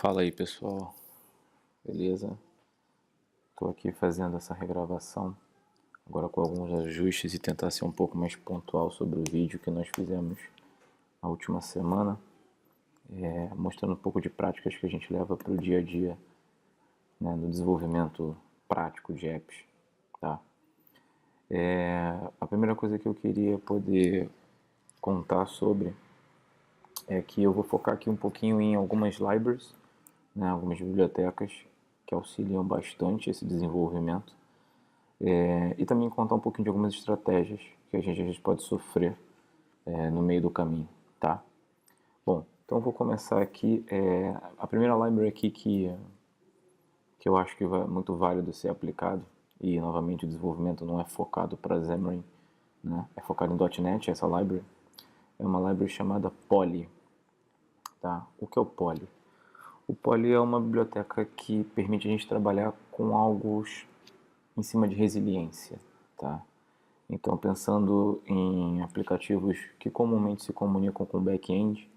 Fala aí, pessoal, beleza? Estou aqui fazendo essa regravação agora com alguns ajustes e tentar ser um pouco mais pontual sobre o vídeo que nós fizemos na última semana, mostrando um pouco de práticas que a gente leva para o dia a dia, né, no desenvolvimento prático de apps, tá? A primeira coisa que eu queria poder contar sobre é que eu vou focar aqui um pouquinho em algumas libraries, né, algumas bibliotecas que auxiliam bastante esse desenvolvimento, e também contar um pouquinho de algumas estratégias que a gente às vezes pode sofrer no meio do caminho, tá? Bom, então eu vou começar aqui. A primeira library aqui que eu acho que é muito válido ser aplicado, e novamente o desenvolvimento não é focado para Xamarin, né? É focado em .NET, essa library. É uma library chamada Poly, tá? O que é o Poly? O Poly é uma biblioteca que permite a gente trabalhar com algo em cima de resiliência, tá? Então, pensando em aplicativos que comumente se comunicam com back-end,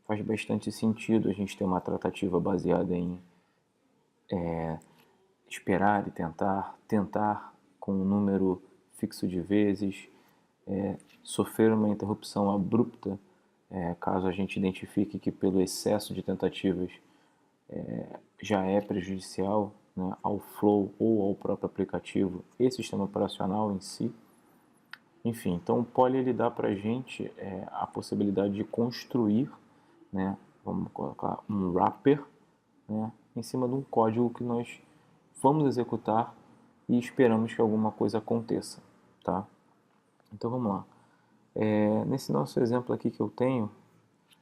faz bastante sentido a gente ter uma tratativa baseada em esperar e tentar com um número fixo de vezes, sofrer uma interrupção abrupta, caso a gente identifique que pelo excesso de tentativas já é prejudicial, né, ao flow ou ao próprio aplicativo e sistema operacional em si. Enfim, então o Poly ele dá para a gente a possibilidade de construir, né, vamos colocar um wrapper, né, em cima de um código que nós vamos executar e esperamos que alguma coisa aconteça, tá? Então vamos lá. Nesse nosso exemplo aqui que eu tenho,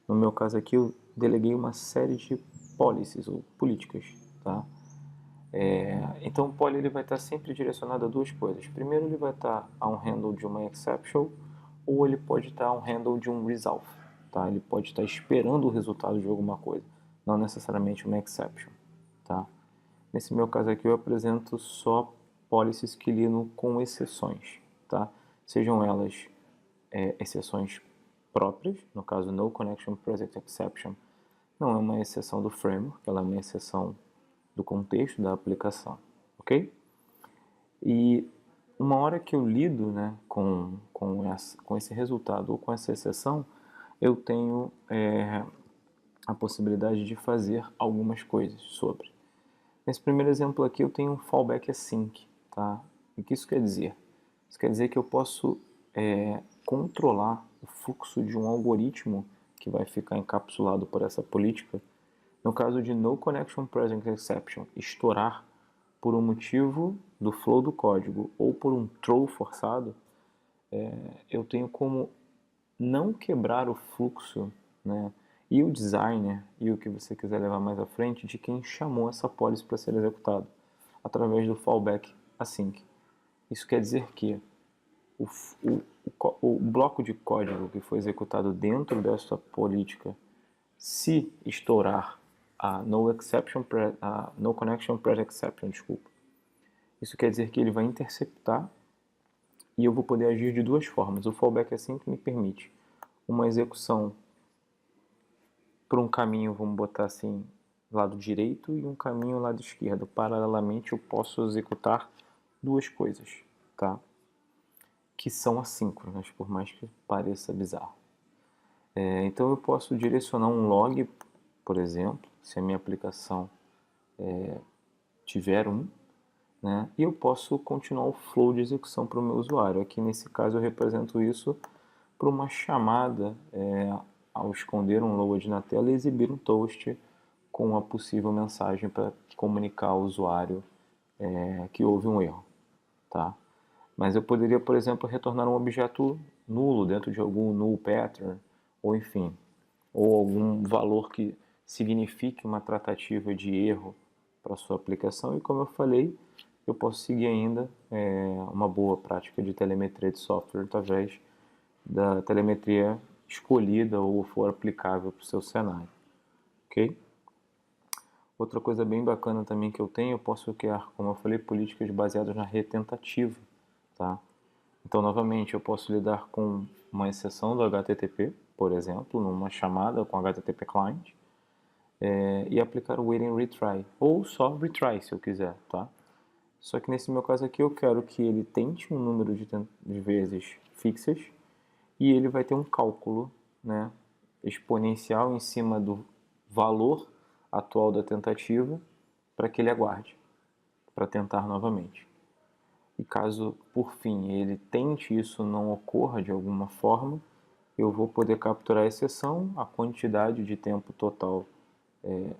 no meu caso aqui eu deleguei uma série de policies ou políticas, tá? Então o poly ele vai estar sempre direcionado a duas coisas. Primeiro, ele vai estar a um handle de uma exception, ou ele pode estar a um handle de um resolve, tá? Ele pode estar esperando o resultado de alguma coisa, não necessariamente uma exception, tá? Nesse meu caso aqui eu apresento só policies que lidam com exceções, tá? Sejam elas exceções próprias, no caso no connection present exception, não é uma exceção do framework, ela é uma exceção do contexto da aplicação, ok? E uma hora que eu lido, né, com esse resultado ou com essa exceção, eu tenho a possibilidade de fazer algumas coisas sobre. Nesse primeiro exemplo aqui eu tenho um fallback async, tá? E o que isso quer dizer? Isso quer dizer que eu posso controlar o fluxo de um algoritmo que vai ficar encapsulado por essa política. No caso de no connection present exception estourar por um motivo do flow do código ou por um throw forçado, eu tenho como não quebrar o fluxo, né, e o designer e o que você quiser levar mais à frente de quem chamou essa policy para ser executado através do fallback async. Isso quer dizer que o, o bloco de código que foi executado dentro dessa política, se estourar a no connection present exception, desculpa, isso quer dizer que ele vai interceptar e eu vou poder agir de duas formas. O fallback async me permite uma execução por um caminho, vamos botar assim, lado direito e um caminho lado esquerdo. Paralelamente eu posso executar duas coisas, tá? Que são assíncronas, por mais que pareça bizarro. Então eu posso direcionar um log, por exemplo, se a minha aplicação tiver um, né? E eu posso continuar o flow de execução para o meu usuário. Aqui nesse caso eu represento isso por uma chamada ao esconder um load na tela e exibir um toast com uma possível mensagem para comunicar ao usuário que houve um erro, tá? Mas eu poderia, por exemplo, retornar um objeto nulo dentro de algum null pattern, ou enfim, ou algum valor que signifique uma tratativa de erro para sua aplicação. E como eu falei, eu posso seguir ainda uma boa prática de telemetria de software através da telemetria escolhida ou for aplicável para o seu cenário, ok? Outra coisa bem bacana também que eu tenho, eu posso criar, como eu falei, políticas baseadas na retentativa, tá? Então, novamente, eu posso lidar com uma exceção do HTTP, por exemplo, numa chamada com HTTP client, e aplicar o wait and retry, ou só retry se eu quiser, tá? Só que nesse meu caso aqui eu quero que ele tente um número de vezes fixas e ele vai ter um cálculo, né, exponencial em cima do valor atual da tentativa para que ele aguarde, para tentar novamente. E caso, por fim, ele tente isso não ocorra de alguma forma, eu vou poder capturar a exceção, a quantidade de tempo total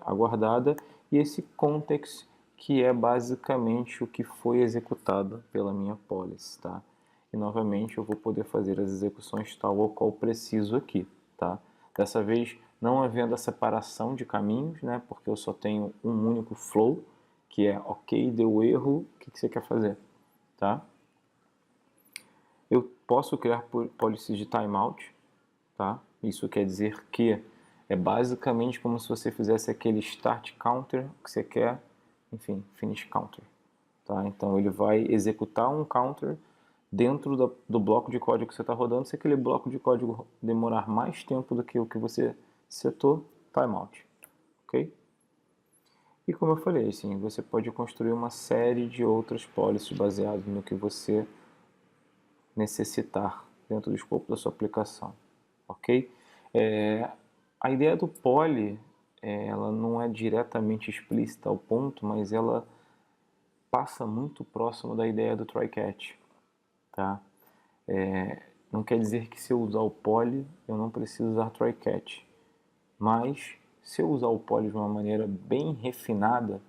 aguardada e esse context, que é basicamente o que foi executado pela minha policy, tá? E novamente eu vou poder fazer as execuções tal ou qual preciso aqui, tá? Dessa vez não havendo a separação de caminhos, né? Porque eu só tenho um único flow, que é ok, deu erro, o que você quer fazer, tá? Eu posso criar policies de timeout, tá? Isso quer dizer que é basicamente como se você fizesse aquele start counter que você quer, enfim, finish counter, tá? Então ele vai executar um counter dentro do bloco de código que você está rodando. Se aquele bloco de código demorar mais tempo do que o que você setou, timeout, ok? E como eu falei, assim, você pode construir uma série de outras policies baseadas no que você necessitar dentro do escopo da sua aplicação, ok? A ideia do poly, ela não é diretamente explícita ao ponto, mas ela passa muito próximo da ideia do try-catch, tá? Não quer dizer que se eu usar o poly, eu não preciso usar try-catch, mas se eu usar o poly de uma maneira bem refinada,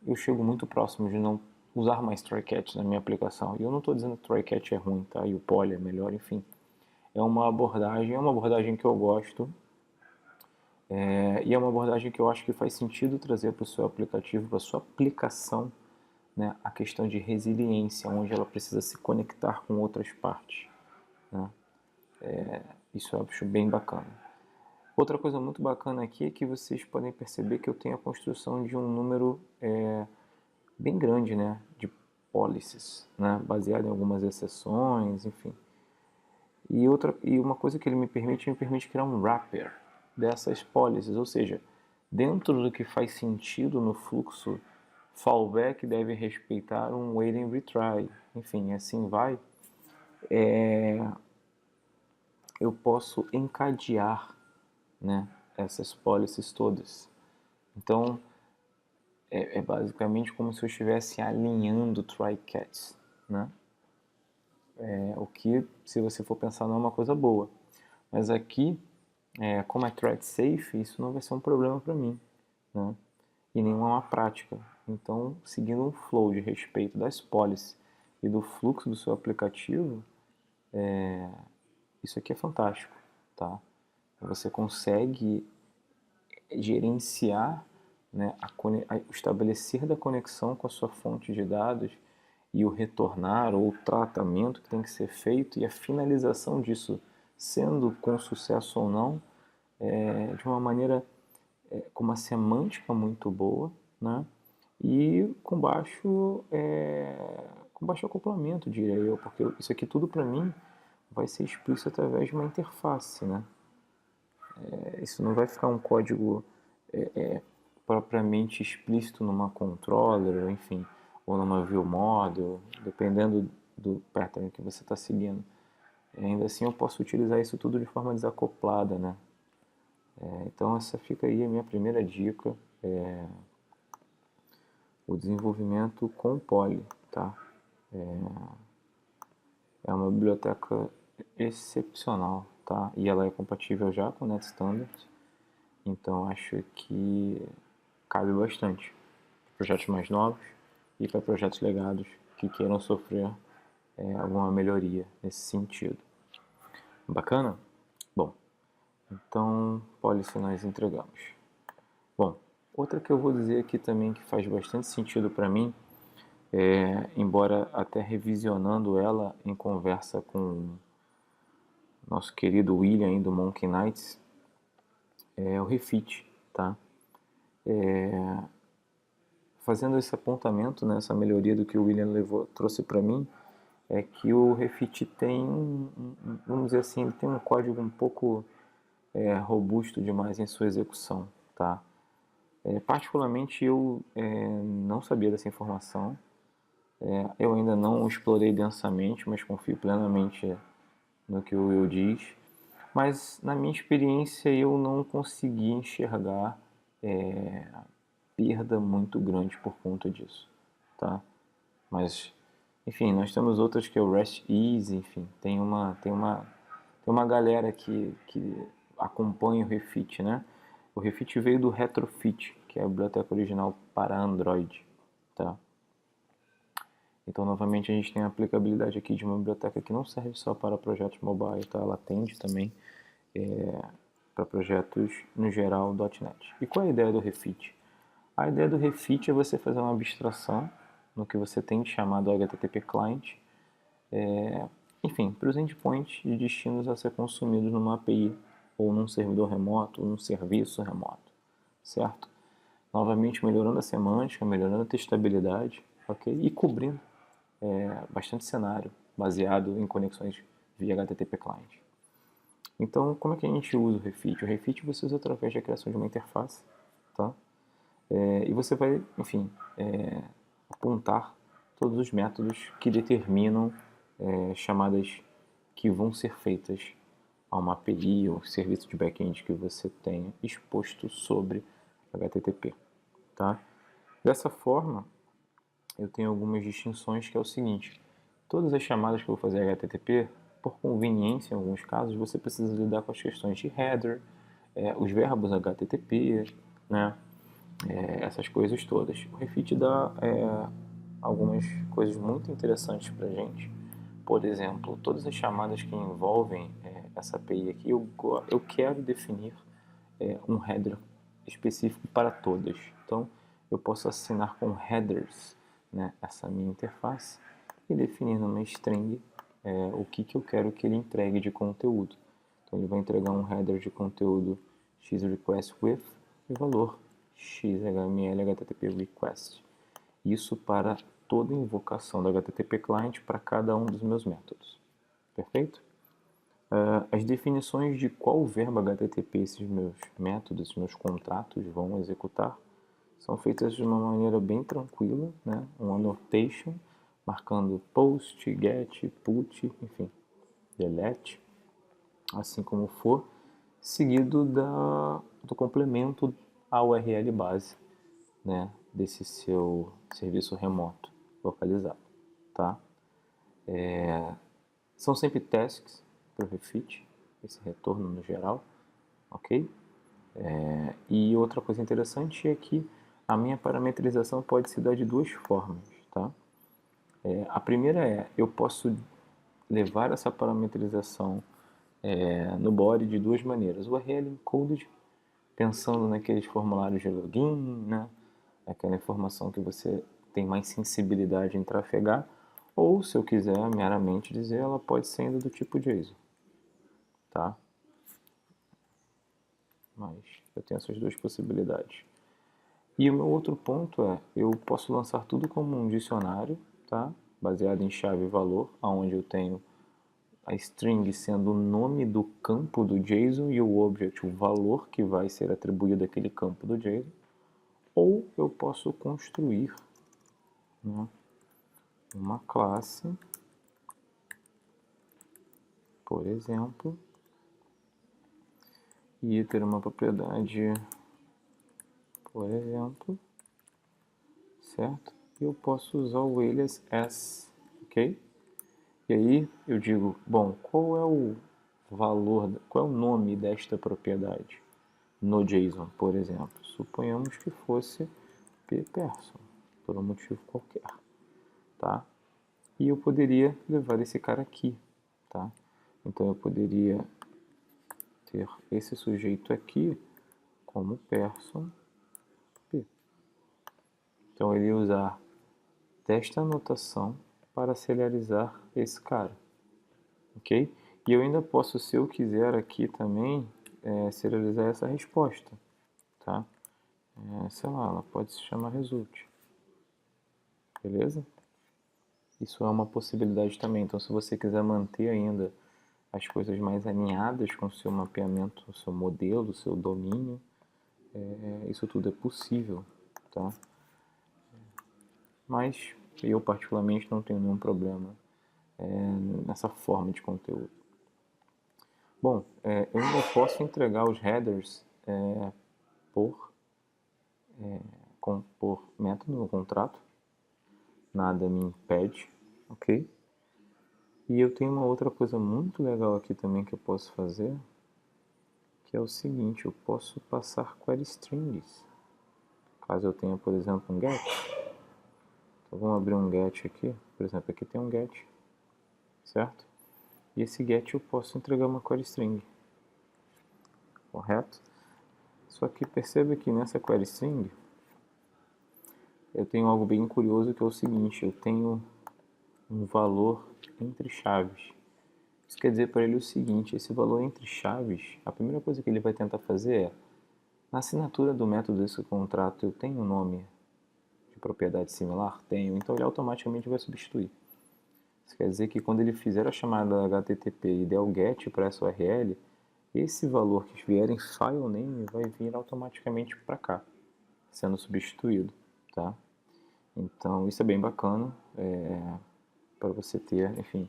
eu chego muito próximo de não usar mais try-catch na minha aplicação. E eu não estou dizendo que try-catch é ruim, tá? E o poly é melhor, enfim. É uma abordagem que eu gosto, e é uma abordagem que eu acho que faz sentido trazer para o seu aplicativo, para a sua aplicação, né, a questão de resiliência, onde ela precisa se conectar com outras partes, né? Isso eu acho bem bacana. Outra coisa muito bacana aqui é que vocês podem perceber que eu tenho a construção de um número bem grande, né, de policies, né, baseado em algumas exceções, enfim. E uma coisa que ele me permite criar um wrapper dessas policies, ou seja, dentro do que faz sentido no fluxo, fallback deve respeitar um wait and retry, enfim, assim vai. Eu posso encadear, né, essas policies todas. Então, é basicamente como se eu estivesse alinhando try-catch, né? O que, se você for pensar, não é uma coisa boa. Mas aqui, como é thread safe, isso não vai ser um problema para mim, né? E nem uma prática. Então, seguindo um flow de respeito das policies e do fluxo do seu aplicativo, isso aqui é fantástico, tá? Você consegue gerenciar, né, o estabelecer da conexão com a sua fonte de dados e o retornar ou o tratamento que tem que ser feito e a finalização disso, sendo com sucesso ou não, de uma maneira com uma semântica muito boa, né? E com baixo acoplamento, diria eu, porque isso aqui tudo para mim vai ser explícito através de uma interface, né? Isso não vai ficar um código propriamente explícito numa controller, enfim, ou numa view model, dependendo do pattern que você está seguindo. Ainda assim eu posso utilizar isso tudo de forma desacoplada, né? Então essa fica aí a minha primeira dica, o desenvolvimento com Poly, tá? É uma biblioteca excepcional, tá? E ela é compatível já com o NetStandard, então acho que cabe bastante para projetos mais novos e para projetos legados que queiram sofrer alguma melhoria nesse sentido. Bacana? Bom, então Policy nós entregamos. Bom, outra que eu vou dizer aqui também que faz bastante sentido para mim, embora até revisionando ela em conversa com nosso querido William do Monkey Knights, é o refit, tá? Fazendo esse apontamento, né, essa melhoria do que o William trouxe para mim, é que o refit tem vamos dizer assim, ele tem um código um pouco robusto demais em sua execução, tá? Particularmente eu não sabia dessa informação. Eu ainda não explorei densamente, mas confio plenamente no que o Will diz. Mas na minha experiência eu não consegui enxergar perda muito grande por conta disso, tá? Mas, enfim, nós temos outras que é o Rest Easy, enfim, tem uma galera que acompanha o Refit, né? O Refit veio do Retrofit, que é a biblioteca original para Android, tá? Então, novamente, a gente tem a aplicabilidade aqui de uma biblioteca que não serve só para projetos mobile, tá? Ela atende também para projetos, no geral, .NET. E qual é a ideia do Refit? A ideia do Refit é você fazer uma abstração no que você tem de chamado HTTP Client, enfim, para os endpoints de destinos a ser consumidos numa API, ou num servidor remoto, ou num serviço remoto, certo? Novamente, melhorando a semântica, melhorando a testabilidade, ok? E cobrindo bastante cenário baseado em conexões via HTTP Client. Então, como é que a gente usa o Refit? O Refit você usa através da criação de uma interface, tá? E você vai, enfim, apontar todos os métodos que determinam chamadas que vão ser feitas a uma API ou serviço de back-end que você tenha exposto sobre HTTP, tá? Dessa forma, eu tenho algumas distinções que é o seguinte: todas as chamadas que eu vou fazer HTTP, por conveniência em alguns casos, você precisa lidar com as questões de header, os verbos HTTP, né? Essas coisas todas. O Refit dá algumas coisas muito interessantes para a gente. Por exemplo, todas as chamadas que envolvem essa API aqui, eu quero definir um header específico para todas. Então, eu posso assinar com headers, né, essa minha interface e definir numa string o que eu quero que ele entregue de conteúdo. Então, ele vai entregar um header de conteúdo xRequestWith e valor XHTML HTTP request. Isso para toda invocação do HTTP client para cada um dos meus métodos. Perfeito? As definições de qual verbo HTTP esses meus métodos, esses meus contratos vão executar são feitas de uma maneira bem tranquila, né? Um annotation marcando post, get, put, enfim, delete, assim como for, seguido do complemento à URL base, né, desse seu serviço remoto localizado, tá? São sempre tasks para o Refit, esse retorno no geral, ok? E outra coisa interessante é que a minha parametrização pode se dar de duas formas, tá? A primeira eu posso levar essa parametrização no body de duas maneiras. O URL encoded, pensando naqueles formulários de login, né? Aquela informação que você tem mais sensibilidade em trafegar, ou se eu quiser meramente dizer, ela pode ser ainda do tipo JSON, tá? Mas eu tenho essas duas possibilidades. E o meu outro ponto eu posso lançar tudo como um dicionário, tá? Baseado em chave e valor, onde eu tenho a string sendo o nome do campo do JSON e o object, o valor que vai ser atribuído àquele campo do JSON. Ou eu posso construir, né, uma classe, por exemplo, e ter uma propriedade, por exemplo, certo? E eu posso usar o alias s, ok? E aí eu digo, bom, qual é o valor, qual é o nome desta propriedade no JSON, por exemplo? Suponhamos que fosse pperson, por um motivo qualquer, tá? E eu poderia levar esse cara aqui, tá? Então eu poderia ter esse sujeito aqui como person p. Então ele ia usar desta anotação para serializar esse cara, ok? E eu ainda posso, se eu quiser aqui também, serializar essa resposta, tá? Sei lá, ela pode se chamar result, beleza? Isso é uma possibilidade também. Então, se você quiser manter ainda as coisas mais alinhadas com o seu mapeamento, o seu modelo, o seu domínio, isso tudo é possível, tá? Mas eu particularmente não tenho nenhum problema nessa forma de conteúdo. Bom, eu ainda posso entregar os headers por método no contrato, nada me impede, ok? E eu tenho uma outra coisa muito legal aqui também que eu posso fazer, que é o seguinte: eu posso passar query strings, caso eu tenha, por exemplo, um get. Então vamos abrir um get aqui, por exemplo, aqui tem um get, certo? E esse get eu posso entregar uma query string, correto? Só que perceba que nessa query string eu tenho algo bem curioso, que é o seguinte: eu tenho um valor entre chaves. Isso quer dizer para ele o seguinte: esse valor entre chaves, a primeira coisa que ele vai tentar fazer é, na assinatura do método desse contrato eu tenho um nome de propriedade similar? Tenho. Então ele automaticamente vai substituir. Isso quer dizer que quando ele fizer a chamada HTTP e der o GET para essa URL, esse valor que vier em file name vai vir automaticamente para cá, sendo substituído, tá? Então isso é bem bacana, para você ter, enfim,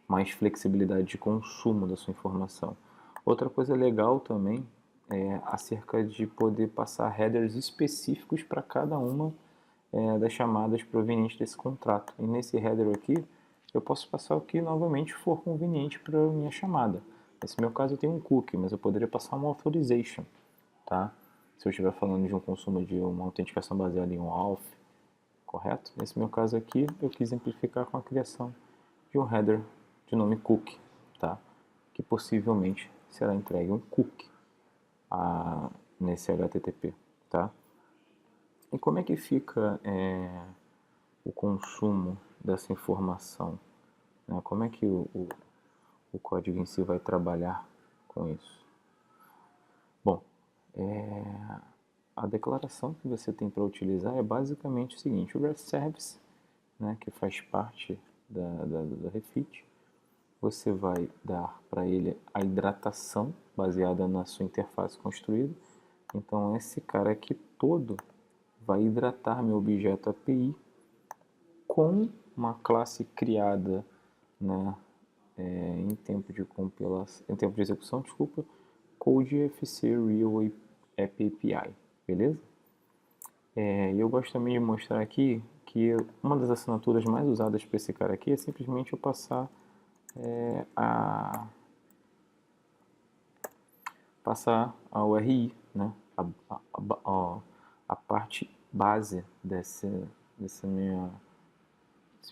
mais flexibilidade de consumo da sua informação. Outra coisa legal também é acerca de poder passar headers específicos para cada uma das chamadas provenientes desse contrato. E nesse header aqui, eu posso passar o que novamente for conveniente para a minha chamada. Nesse meu caso eu tenho um cookie, mas eu poderia passar uma authorization, tá? Se eu estiver falando de um consumo de uma autenticação baseada em um auth, correto? Nesse meu caso aqui, eu quis simplificar com a criação de um header de nome cookie, tá? Que possivelmente será entregue um cookie nesse HTTP, tá? E como é que fica o consumo dessa informação, né? Como é que o código em si vai trabalhar com isso? Bom, a declaração que você tem para utilizar é basicamente o seguinte: o REST Service, né, que faz parte da Refit, você vai dar para ele a hidratação baseada na sua interface construída. Então esse cara aqui todo vai hidratar meu objeto API com uma classe criada, né, em tempo de compilação, em tempo de execução, desculpa, CodeFC Real App API, beleza? E eu gosto também de mostrar aqui que uma das assinaturas mais usadas para esse cara aqui é simplesmente eu passar a URI, né? A parte base desse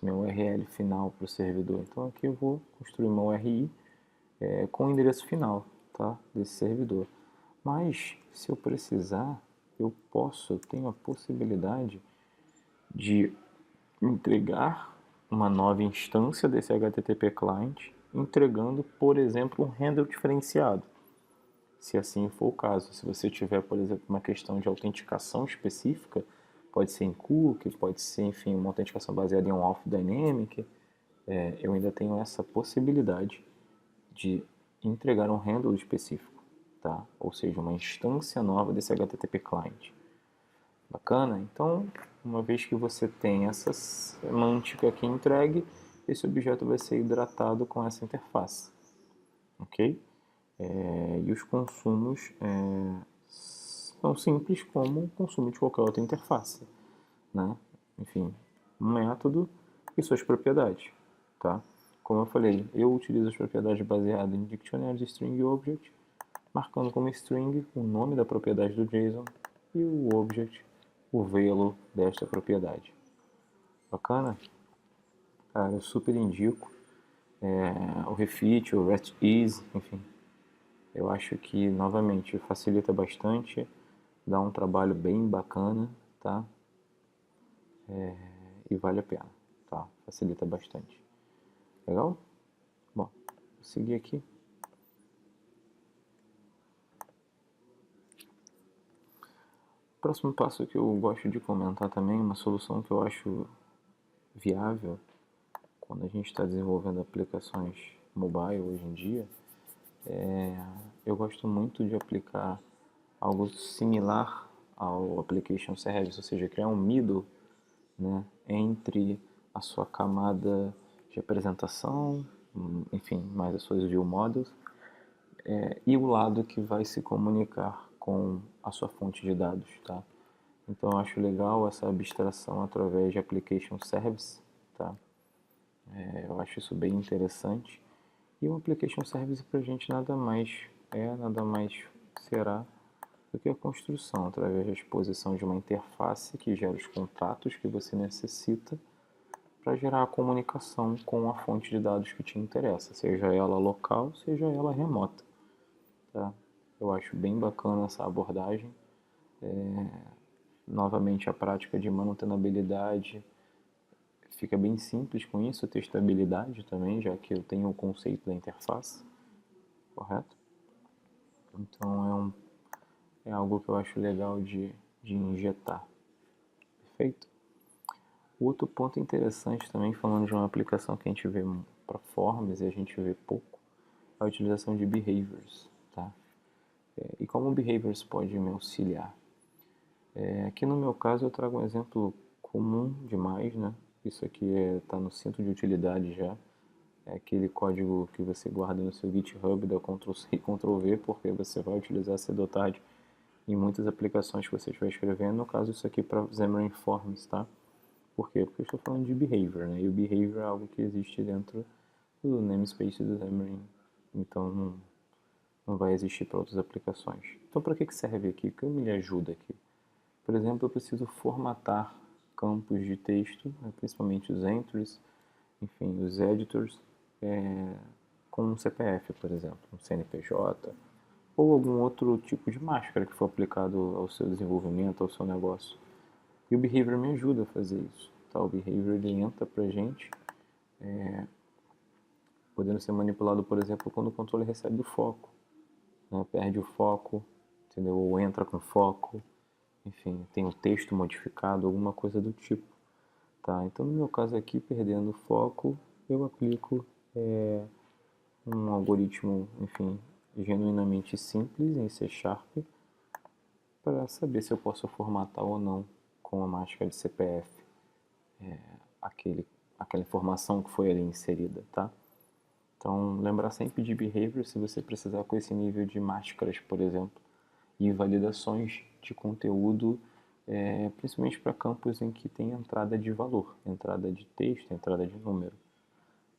meu URL final para o servidor. Então aqui eu vou construir uma URI com o endereço final, tá? Desse servidor. Mas se eu precisar, eu tenho a possibilidade de entregar uma nova instância desse HTTP client, entregando, por exemplo, um handle diferenciado. Se assim for o caso, se você tiver, por exemplo, uma questão de autenticação específica, pode ser em cookie, pode ser, enfim, uma autenticação baseada em um auth dynamic, eu ainda tenho essa possibilidade de entregar um handle específico, tá? Ou seja, uma instância nova desse HTTP client. Bacana? Então, uma vez que você tem essa semântica aqui entregue, esse objeto vai ser hidratado com essa interface, ok? E os consumos são simples como o consumo de qualquer outra interface, né? Enfim, um método e suas propriedades, tá? Como eu falei, eu utilizo as propriedades baseadas em dictionários string e object, marcando como string o nome da propriedade do JSON e o object o value desta propriedade. Bacana? Cara, eu super indico o Refit, o REST Easy, enfim. Eu acho que, novamente, facilita bastante, dá um trabalho bem bacana, tá? E vale a pena, tá? Facilita bastante. Legal? Bom, vou seguir aqui. O próximo passo que eu gosto de comentar também, uma solução que eu acho viável quando a gente está desenvolvendo aplicações mobile hoje em dia, eu gosto muito de aplicar algo similar ao Application Service, ou seja, criar um middle, né, entre a sua camada de apresentação, enfim, mais as suas view models, e o lado que vai se comunicar com a sua fonte de dados, tá? Então eu acho legal essa abstração através de Application Service, tá? Eu acho isso bem interessante. E o Application Service para a gente nada mais será do que a construção através da exposição de uma interface que gera os contatos que você necessita para gerar a comunicação com a fonte de dados que te interessa, seja ela local, seja ela remota. Tá? Eu acho bem bacana essa abordagem. Novamente, a prática de manutenabilidade fica bem simples com isso, testabilidade também, já que eu tenho o conceito da interface, correto? Então é algo que eu acho legal de injetar. Perfeito? O outro ponto interessante também, falando de uma aplicação que a gente vê para forms e a gente vê pouco, é a utilização de behaviors. Tá? E como behaviors pode me auxiliar? Aqui no meu caso eu trago um exemplo comum demais, né? Isso aqui está no centro de utilidade já. É aquele código que você guarda no seu GitHub, dá Ctrl+C e Ctrl+V, porque você vai utilizar cedo ou tarde em muitas aplicações que você estiver escrevendo. No caso, isso aqui para Xamarin Forms, tá? Por quê? Porque eu estou falando de behavior, né? E o behavior é algo que existe dentro do namespace do Xamarin. Então não vai existir para outras aplicações. Então para que serve aqui? O que me ajuda aqui? Por exemplo, eu preciso formatar campos de texto, né, principalmente os entries, enfim, os editors, com um CPF, por exemplo, um CNPJ, ou algum outro tipo de máscara que for aplicado ao seu desenvolvimento, ao seu negócio. E o Behavior me ajuda a fazer isso. Tá? O Behavior ele entra para a gente, podendo ser manipulado, por exemplo, quando o controle recebe o foco, né? Perde o foco, entendeu? Ou entra com foco, enfim, tem o texto modificado, alguma coisa do tipo. Tá? Então, no meu caso aqui, perdendo o foco, eu aplico um algoritmo, enfim, genuinamente simples em C# para saber se eu posso formatar ou não com a máscara de CPF aquela informação que foi ali inserida, tá? Então, lembrar sempre de behavior se você precisar com esse nível de máscaras, por exemplo, e validações de conteúdo, principalmente para campos em que tem entrada de valor, entrada de texto, entrada de número.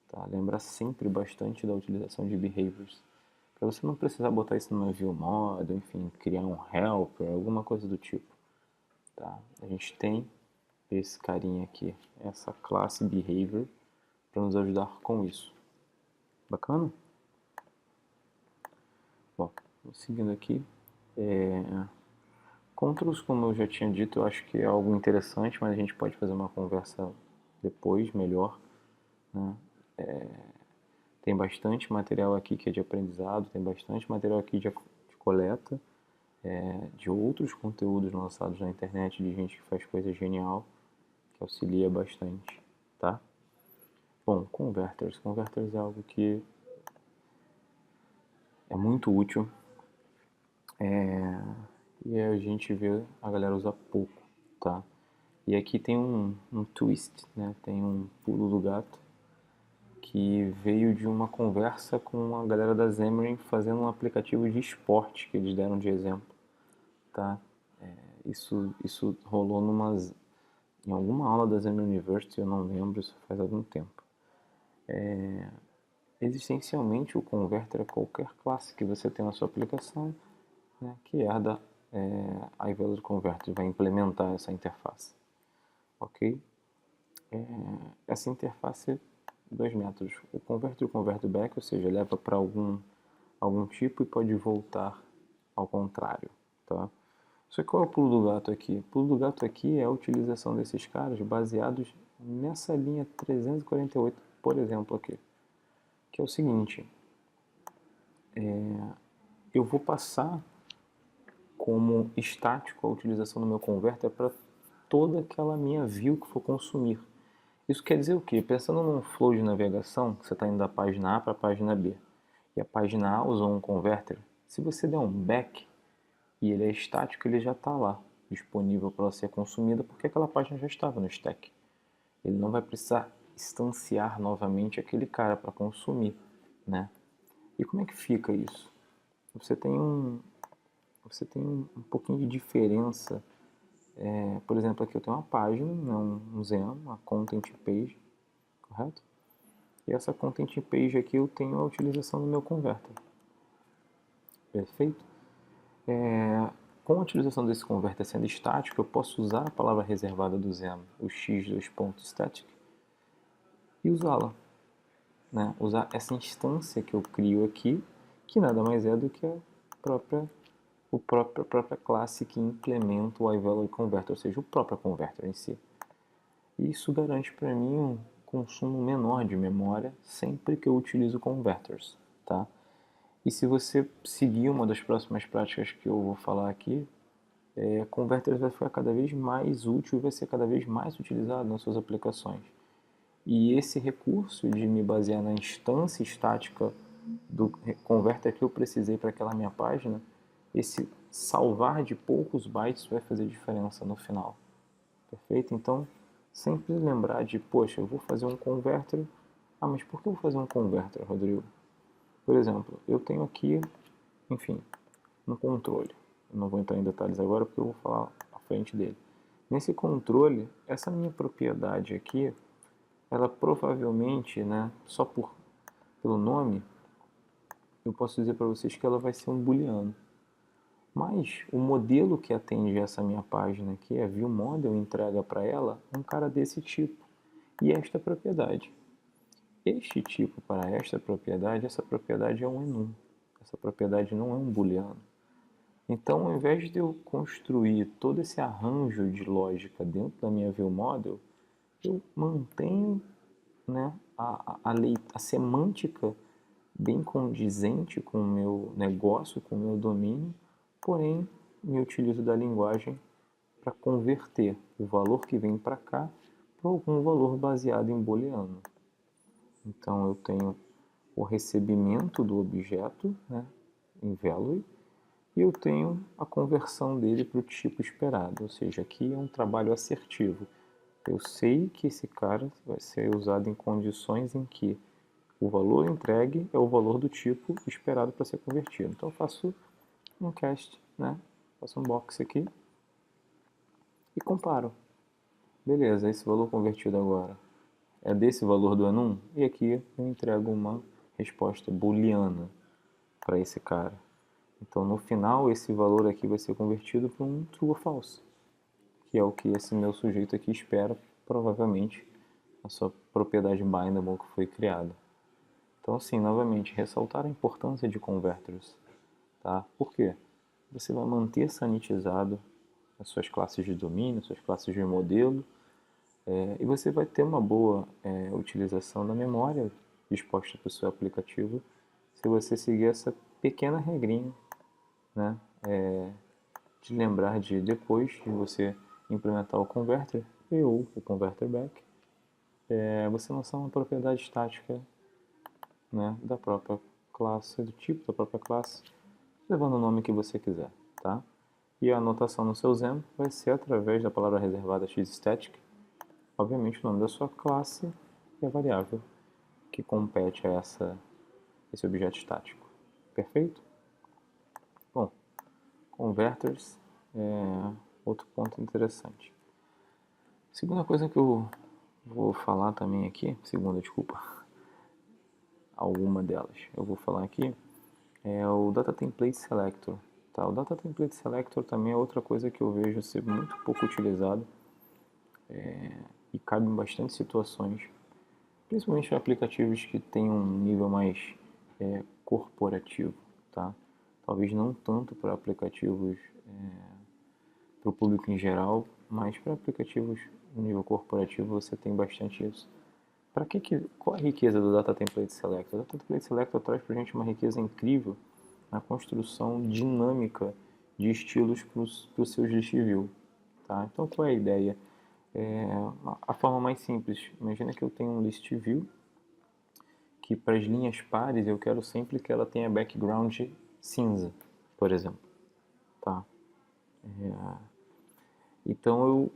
Tá? Lembrar sempre bastante da utilização de behaviors, para você não precisar botar isso numa view model, enfim, criar um helper, alguma coisa do tipo. Tá? A gente tem esse carinha aqui, essa classe behavior, para nos ajudar com isso. Bacana? Bom, seguindo aqui, controls, como eu já tinha dito, eu acho que é algo interessante, mas a gente pode fazer uma conversa depois, melhor, né? Tem bastante material aqui que é de aprendizado, tem bastante material aqui de coleta, de outros conteúdos lançados na internet, de gente que faz coisa genial, que auxilia bastante, tá? Bom, converters. Converters é algo que é muito útil, e a gente vê a galera usar pouco, tá? E aqui tem um twist, né? Tem um pulo do gato que veio de uma conversa com a galera da Xamarin fazendo um aplicativo de esporte que eles deram de exemplo, tá? Isso rolou em alguma aula da Xamarin University, eu não lembro, isso faz algum tempo. Existencialmente, o converter é qualquer classe que você tem na sua aplicação, né, que herda a Ivalue Converter, vai implementar essa interface. Ok? Essa interface, dois métodos. O converter e o convert back, ou seja, leva para algum tipo e pode voltar ao contrário. Tá? Só que qual é o pulo do gato aqui? O pulo do gato aqui é a utilização desses caras baseados nessa linha 348, por exemplo, aqui. Que é o seguinte, eu vou passar como estático a utilização do meu converter para toda aquela minha view que for consumir. Isso quer dizer o quê? Pensando num flow de navegação, que você está indo da página A para a página B, e a página A usou um converter, se você der um back e ele é estático, ele já está lá, disponível para ser consumida, porque aquela página já estava no stack. Ele não vai precisar instanciar novamente aquele cara para consumir, né? E como é que fica isso? Você tem um pouquinho de diferença. Por exemplo, aqui eu tenho uma página, né, um Zen, uma content page, correto? E essa content page aqui eu tenho a utilização do meu converter. Perfeito? Com a utilização desse converter sendo estático, eu posso usar a palavra reservada do Zen, o x2.static, e usá-la. Né? Usar essa instância que eu crio aqui, que nada mais é do que a própria classe que implementa o iValue Converter, ou seja, o próprio converter em si. E isso garante para mim um consumo menor de memória sempre que eu utilizo converters, tá? E se você seguir uma das próximas práticas que eu vou falar aqui, converters vai ficar cada vez mais útil e vai ser cada vez mais utilizado nas suas aplicações. E esse recurso de me basear na instância estática do converter que eu precisei para aquela minha página, esse salvar de poucos bytes vai fazer diferença no final. Perfeito? Então, sempre lembrar de, poxa, eu vou fazer um converter. Ah, mas por que eu vou fazer um converter, Rodrigo? Por exemplo, eu tenho aqui, enfim, um controle. Eu não vou entrar em detalhes agora porque eu vou falar à frente dele. Nesse controle, essa minha propriedade aqui, ela provavelmente, né, só pelo nome, eu posso dizer para vocês que ela vai ser um booleano. Mas o modelo que atende essa minha página aqui, a ViewModel, entrega para ela um cara desse tipo e esta propriedade. Este tipo para esta propriedade, essa propriedade é um enum. Essa propriedade não é um booleano. Então, ao invés de eu construir todo esse arranjo de lógica dentro da minha ViewModel, eu mantenho, né, a semântica bem condizente com o meu negócio, com o meu domínio, porém me utilizo da linguagem para converter o valor que vem para cá para algum valor baseado em booleano. Então eu tenho o recebimento do objeto, né, em value, e eu tenho a conversão dele para o tipo esperado, ou seja, aqui é um trabalho assertivo. Eu sei que esse cara vai ser usado em condições em que o valor entregue é o valor do tipo esperado para ser convertido. Então eu faço um cast, né? Faço um box aqui e comparo. Beleza, esse valor convertido agora é desse valor do enum? E aqui eu entrego uma resposta booleana para esse cara. Então no final esse valor aqui vai ser convertido para um true ou false, que é o que esse meu sujeito aqui espera, provavelmente, a sua propriedade bindable que foi criada. Então, assim, novamente, ressaltar a importância de converters, tá? Por quê? Você vai manter sanitizado as suas classes de domínio, suas classes de modelo, e você vai ter uma boa utilização da memória disposta para o seu aplicativo se você seguir essa pequena regrinha, né? De lembrar de, depois de você implementar o converter ou o converter back, você lançar uma propriedade estática, né, da própria classe, do tipo da própria classe, levando o nome que você quiser, tá? E a anotação no seu Zen vai ser através da palavra reservada xStatic, obviamente o nome da sua classe e a variável que compete a esse objeto estático. Perfeito? Bom, converters é outro ponto interessante. Segunda coisa que eu vou falar também aqui, desculpa, alguma delas, eu vou falar aqui, é o Data Template Selector. Tá? O Data Template Selector também é outra coisa que eu vejo ser muito pouco utilizado e cabe em bastante situações, principalmente em aplicativos que têm um nível mais corporativo. Tá? Talvez não tanto para aplicativos para o público em geral, mas para aplicativos no nível corporativo você tem bastante isso. Qual a riqueza do Data Template Selector? O Data Template Selector traz para a gente uma riqueza incrível na construção dinâmica de estilos para os seus list view. Tá? Então, qual é a ideia? A forma mais simples. Imagina que eu tenho um list view que para as linhas pares eu quero sempre que ela tenha background cinza, por exemplo. Tá? Então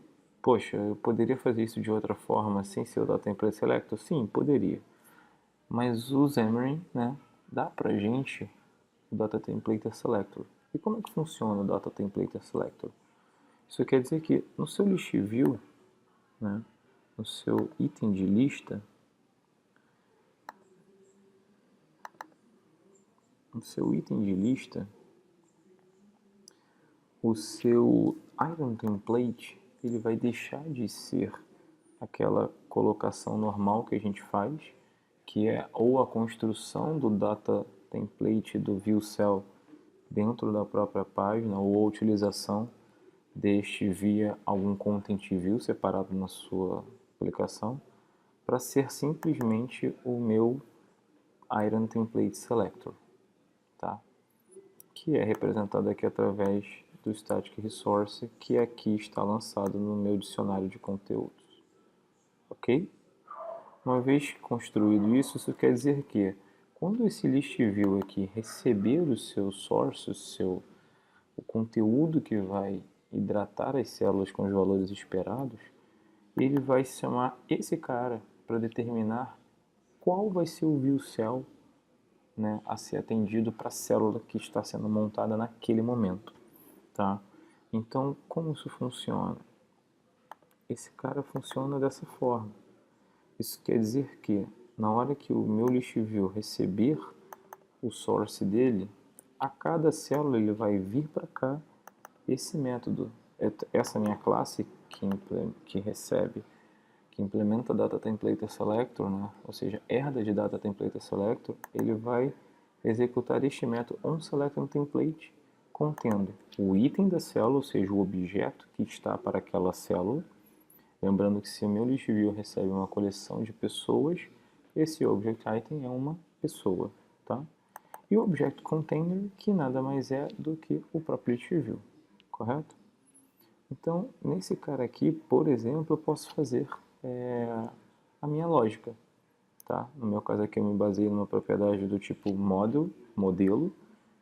eu poderia fazer isso de outra forma sem ser o Data Template Selector? Sim, poderia. Mas o Xamarin, né, dá pra gente o Data Template Selector. E como é que funciona o Data Template Selector? Isso quer dizer que no seu list view, né, no seu item de lista, o seu item template ele vai deixar de ser aquela colocação normal que a gente faz, que é ou a construção do data template do view cell dentro da própria página, ou a utilização deste via algum content view separado na sua aplicação, para ser simplesmente o meu item template selector, tá? Que é representado aqui através do Static Resource, que aqui está lançado no meu dicionário de conteúdos. Ok? Uma vez construído isso, isso quer dizer que quando esse list view aqui receber o seu source, o conteúdo que vai hidratar as células com os valores esperados, ele vai chamar esse cara para determinar qual vai ser o view cell, né, a ser atendido para a célula que está sendo montada naquele momento. Tá? Então, como isso funciona? Esse cara funciona dessa forma. Isso quer dizer que, na hora que o meu list view receber o source dele, a cada célula ele vai vir para cá esse método, essa minha classe que recebe, que implementa Data Template Selector, né? Ou seja, herda de Data Template Selector, ele vai executar este método onSelectTemplate contendo o item da célula, ou seja, o objeto que está para aquela célula. Lembrando que se o meu list view recebe uma coleção de pessoas, esse object item é uma pessoa, tá? E o object container, que nada mais é do que o próprio list view, correto? Então, nesse cara aqui, por exemplo, eu posso fazer a minha lógica, tá? No meu caso aqui eu me baseei numa propriedade do tipo modelo,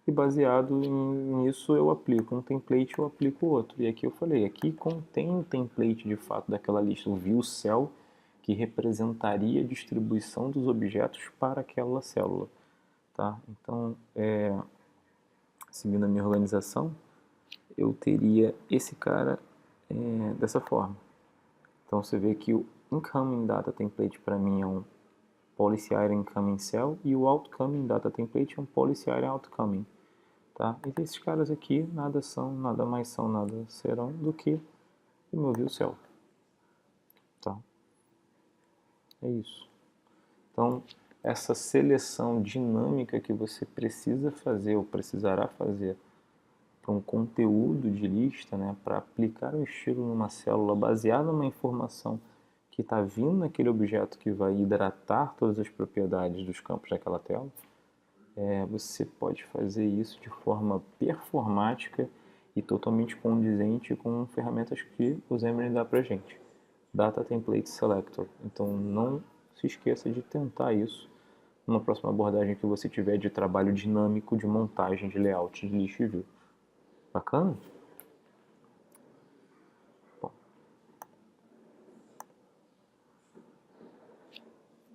e baseado nisso eu aplico um template, eu aplico outro. E aqui eu falei, aqui contém um template de fato daquela lista, o view cell, que representaria a distribuição dos objetos para aquela célula, tá? Então, seguindo a minha organização, eu teria esse cara dessa forma. Então você vê que o incoming data template para mim é um policy item incoming cell e o outcoming data template é um policy item outcoming. Tá? E esses caras aqui nada são, nada mais são, nada serão do que o meu view cell. Tá? É isso. Então, essa seleção dinâmica que você precisa fazer ou precisará fazer para um conteúdo de lista, né, para aplicar um estilo numa célula baseado numa informação que está vindo naquele objeto que vai hidratar todas as propriedades dos campos daquela tela, você pode fazer isso de forma performática e totalmente condizente com ferramentas que o Xamarin dá para gente. Data Template Selector. Então não se esqueça de tentar isso numa próxima abordagem que você tiver de trabalho dinâmico de montagem de layout de list view. Bacana?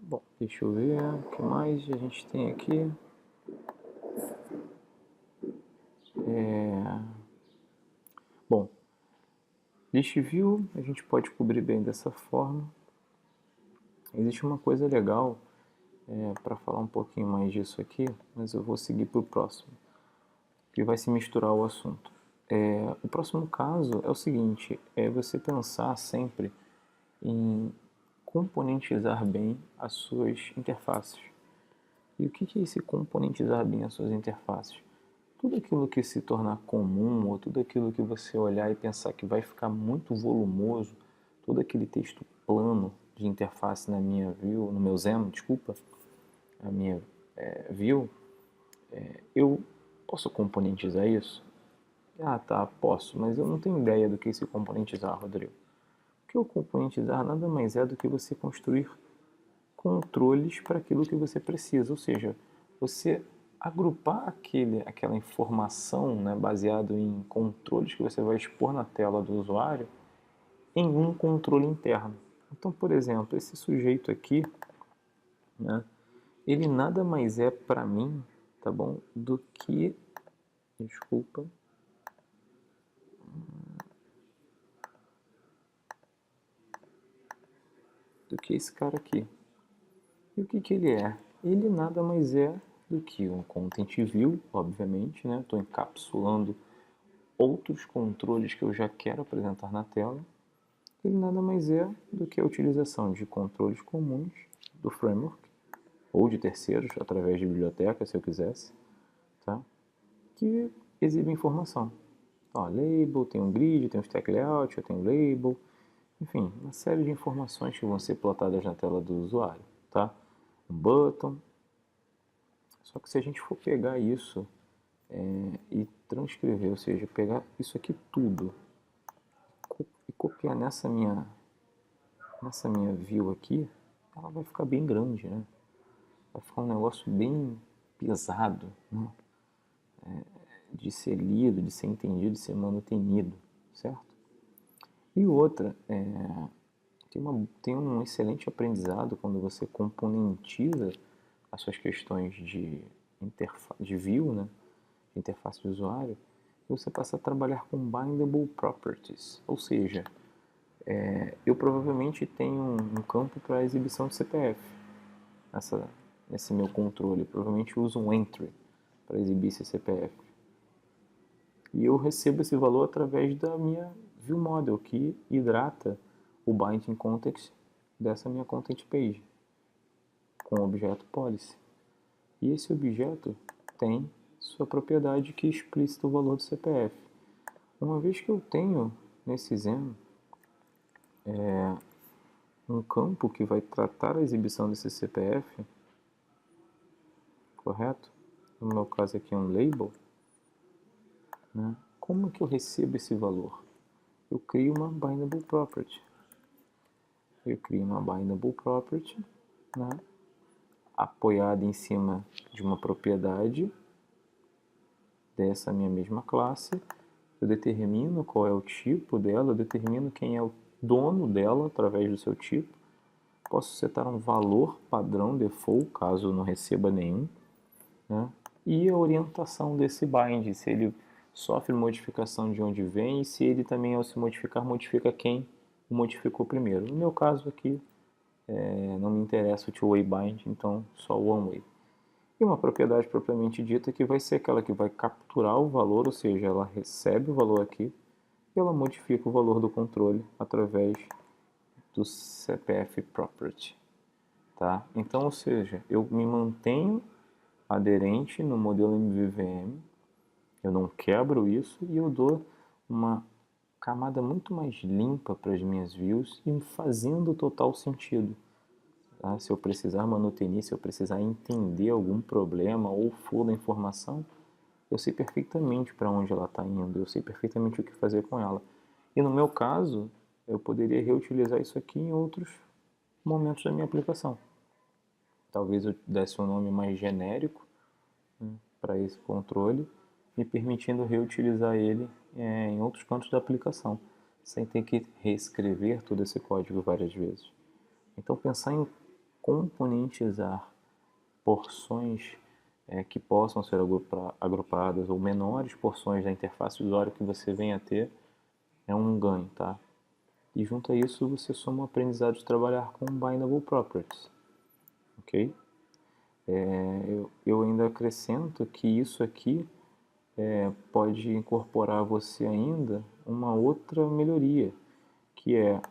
Bom, deixa eu ver o que mais a gente tem aqui. Bom, list view a gente pode cobrir bem dessa forma. Existe uma coisa legal para falar um pouquinho mais disso aqui, mas eu vou seguir para o próximo, que vai se misturar o assunto. O próximo caso é o seguinte, é você pensar sempre em componentizar bem as suas interfaces. E o que é esse componentizar bem as suas interfaces? Tudo aquilo que se tornar comum, ou tudo aquilo que você olhar e pensar que vai ficar muito volumoso, todo aquele texto plano de interface na minha view, no meu Xamarin, desculpa, a minha view, eu posso componentizar isso? Ah, tá, posso, mas eu não tenho ideia do que é esse componentizar, Rodrigo. Porque o componentizar nada mais é do que você construir controles para aquilo que você precisa, ou seja, você agrupar aquela informação, né, baseado em controles que você vai expor na tela do usuário em um controle interno. Então, por exemplo, esse sujeito aqui, né, ele nada mais é para mim, tá bom, do que, desculpa, do que esse cara aqui. E o que que ele é? Ele nada mais é do que um Content View, obviamente, né? Estou encapsulando outros controles que eu já quero apresentar na tela. Ele nada mais é do que a utilização de controles comuns do framework, ou de terceiros, através de biblioteca, se eu quisesse, tá? Que exibe informação. Ó, label, tem um grid, tem um stack layout, eu tenho label, enfim, uma série de informações que vão ser plotadas na tela do usuário, tá? Um button. Só que se a gente for pegar isso e transcrever, ou seja, pegar isso aqui tudo e copiar nessa minha view aqui, ela vai ficar bem grande, né? Vai ficar um negócio bem pesado, né? De ser lido, de ser entendido, de ser manutenido, certo? E outra, tem um excelente aprendizado quando você componentiza as suas questões de view, né? De interface de usuário, e você passa a trabalhar com bindable properties, ou seja, eu provavelmente tenho um campo para exibição de CPF nesse meu controle, eu provavelmente uso um entry para exibir esse CPF. E eu recebo esse valor através da minha view model, que hidrata o binding context dessa minha content page, com o objeto policy. E esse objeto tem sua propriedade que explicita o valor do CPF. Uma vez que eu tenho nesse Zen um campo que vai tratar a exibição desse CPF, correto? No meu caso aqui é um label, né? Como que eu recebo esse valor? Eu crio uma bindable property. Eu crio uma bindable property, né, apoiada em cima de uma propriedade dessa minha mesma classe. Eu determino qual é o tipo dela, eu determino quem é o dono dela através do seu tipo. Posso setar um valor padrão default, caso eu não receba nenhum, né? E a orientação desse bind, se ele sofre modificação de onde vem e se ele também, ao se modificar, modifica quem o modificou primeiro. No meu caso aqui, não me interessa o two-way bind, então só o one-way. E uma propriedade propriamente dita que vai ser aquela que vai capturar o valor, ou seja, ela recebe o valor aqui e ela modifica o valor do controle através do CPF property. Tá? Então, ou seja, eu me mantenho aderente no modelo MVVM, eu não quebro isso e eu dou uma camada muito mais limpa para as minhas views e fazendo total sentido. Tá? Se eu precisar manutenir, se eu precisar entender algum problema ou for da informação, eu sei perfeitamente para onde ela está indo, eu sei perfeitamente o que fazer com ela. E no meu caso, eu poderia reutilizar isso aqui em outros momentos da minha aplicação. Talvez eu desse um nome mais genérico, né, para esse controle, me permitindo reutilizar ele em outros cantos da aplicação, sem ter que reescrever todo esse código várias vezes. Então, pensar em componentizar porções que possam ser agrupadas ou menores porções da interface do usuário que você venha a ter é um ganho, tá? E junto a isso você soma o aprendizado de trabalhar com bindable properties, ok? Eu ainda acrescento que isso aqui pode incorporar você ainda uma outra melhoria, que é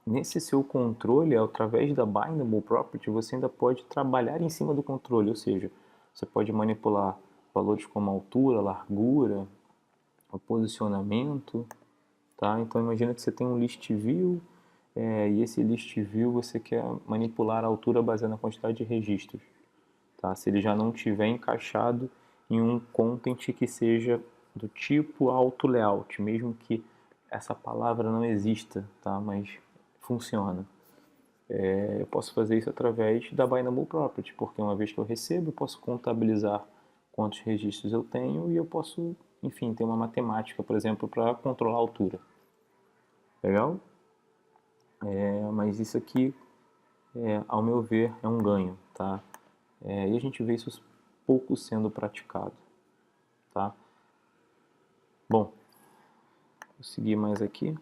nesse seu controle, através da bindable property, você ainda pode trabalhar em cima do controle, ou seja, você pode manipular valores como altura, largura, o posicionamento, tá? Então imagina que você tem um list view e esse list view você quer manipular a altura baseada na quantidade de registros, tá? Se ele já não tiver encaixado em um content que seja do tipo auto layout, mesmo que essa palavra não exista, tá? Mas funciona. Eu posso fazer isso através da bindable property, porque uma vez que eu recebo, eu posso contabilizar quantos registros eu tenho e eu posso, enfim, ter uma matemática, por exemplo, para controlar a altura. Legal? Mas isso aqui, ao meu ver, é um ganho, tá? E a gente vê isso pouco sendo praticado, tá? Bom, vou seguir mais aqui.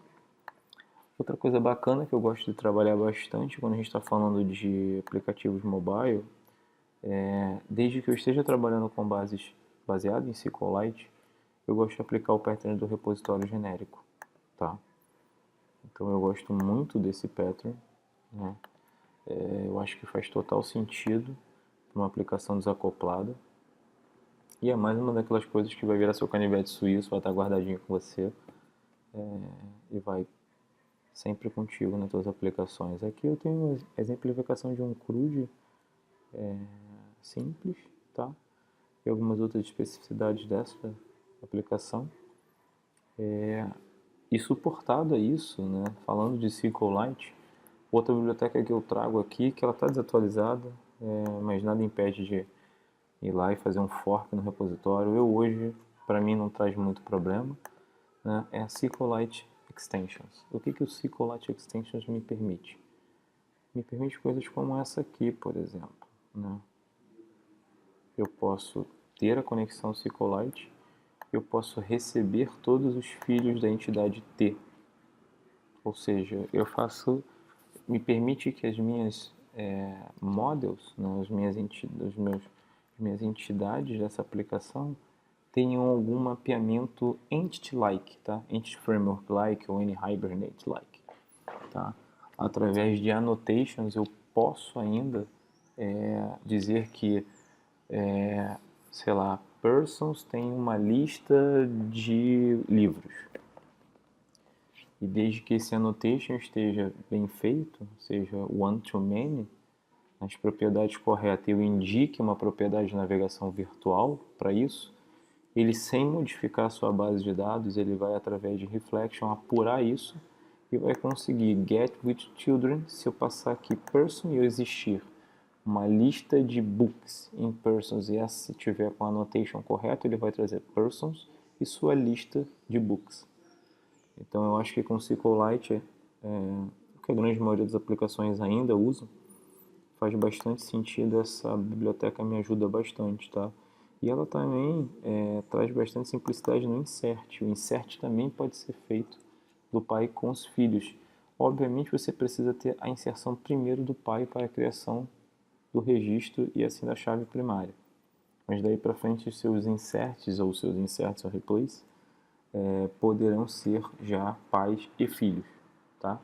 Outra coisa bacana que eu gosto de trabalhar bastante quando a gente está falando de aplicativos mobile, desde que eu esteja trabalhando com bases baseado em SQLite, eu gosto de aplicar o pattern do repositório genérico, tá? Então eu gosto muito desse pattern, né? Eu acho que faz total sentido para uma aplicação desacoplada. E é mais uma daquelas coisas que vai virar seu canivete suíço, vai estar guardadinho com você e vai sempre contigo nas suas aplicações. Aqui eu tenho uma exemplificação de um CRUD simples, tá? E algumas outras especificidades dessa aplicação. E suportado a isso, né, falando de SQLite, outra biblioteca que eu trago aqui, que ela está desatualizada, mas nada impede de ir lá e fazer um fork no repositório. Hoje, para mim, não traz muito problema, né, é a SQLite Extensions. O que o SQLite Extensions me permite? Me permite coisas como essa aqui, por exemplo, né? Eu posso ter a conexão SQLite, eu posso receber todos os filhos da entidade T. Ou seja, me permite que as minhas models, né, as minhas entidades dessa aplicação tenham algum mapeamento entity-like, tá? Entity framework-like ou Hibernate-like, tá? Através de annotations eu posso ainda dizer que, sei lá, persons tem uma lista de livros. E desde que esse annotation esteja bem feito, seja one-to-many, nas propriedades corretas, eu indique uma propriedade de navegação virtual para isso, ele sem modificar a sua base de dados, ele vai através de reflection apurar isso e vai conseguir get with children, se eu passar aqui person e eu existir uma lista de books em persons e se tiver com a annotation correta, ele vai trazer persons e sua lista de books. Então eu acho que com SQLite, o que a grande maioria das aplicações ainda usa, faz bastante sentido, essa biblioteca me ajuda bastante, tá? E ela também traz bastante simplicidade no insert. O insert também pode ser feito do pai com os filhos. Obviamente você precisa ter a inserção primeiro do pai para a criação do registro e assim da chave primária. Mas daí para frente os seus inserts ou replays poderão ser já pais e filhos, tá?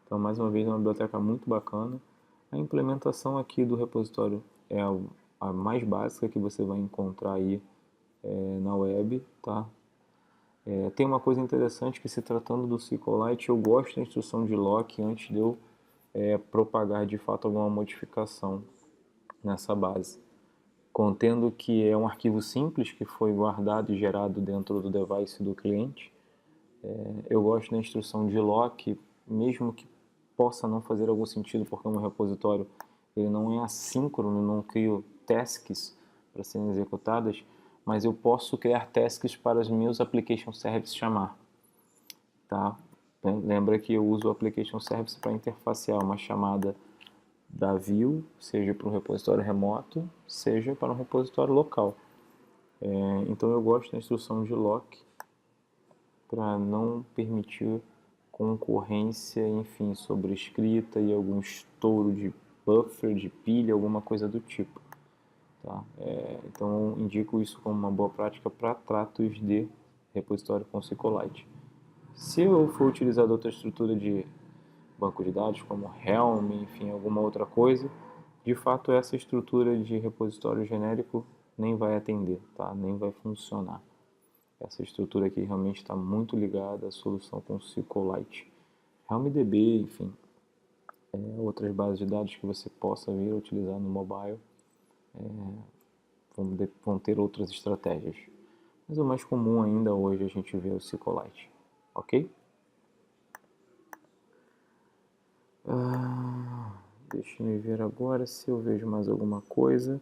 Então, mais uma vez, é uma biblioteca muito bacana. A implementação aqui do repositório é a mais básica que você vai encontrar aí na web, tá? Tem uma coisa interessante que, se tratando do SQLite, eu gosto da instrução de lock antes de eu propagar de fato alguma modificação nessa base. Contendo que é um arquivo simples que foi guardado e gerado dentro do device do cliente, eu gosto da instrução de lock, mesmo que possa não fazer algum sentido, porque o meu repositório ele não é assíncrono, não crio tasks para serem executadas, mas eu posso criar tasks para os meus application services chamar, tá? Lembra que eu uso o application service para interfacear uma chamada da view, seja para um repositório remoto, seja para um repositório local. Então eu gosto da instrução de lock para não permitir concorrência, enfim, sobre escrita e algum estouro de buffer, de pilha, alguma coisa do tipo. Tá? Então indico isso como uma boa prática para tratos de repositório com SQLite. Se eu for utilizar outra estrutura de banco de dados, como Helm, enfim, alguma outra coisa, de fato essa estrutura de repositório genérico nem vai atender, tá? Nem vai funcionar. Essa estrutura aqui realmente está muito ligada à solução com SQLite. HelmDB, enfim, outras bases de dados que você possa vir a utilizar no mobile vão ter outras estratégias. Mas o mais comum ainda hoje a gente vê o SQLite, ok? Deixa eu ver agora se eu vejo mais alguma coisa.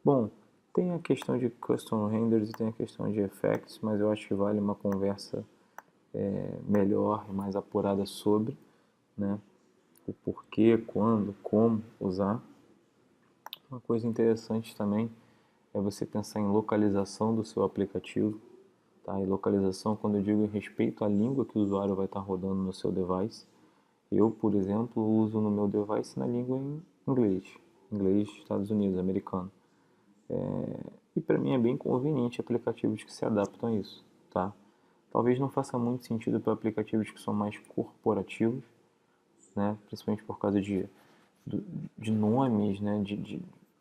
Bom, Tem a questão de custom renders e tem a questão de effects, mas eu acho que vale uma conversa melhor e mais apurada sobre, né, o porquê, quando, como usar. Uma coisa interessante também é você pensar em localização do seu aplicativo, tá? E localização, quando eu digo em respeito à língua que o usuário vai estar rodando no seu device. Eu, por exemplo, uso no meu device na língua em inglês Estados Unidos, americano. E para mim é bem conveniente aplicativos que se adaptam a isso, tá? Talvez não faça muito sentido para aplicativos que são mais corporativos, né? Principalmente por causa de nomes, né?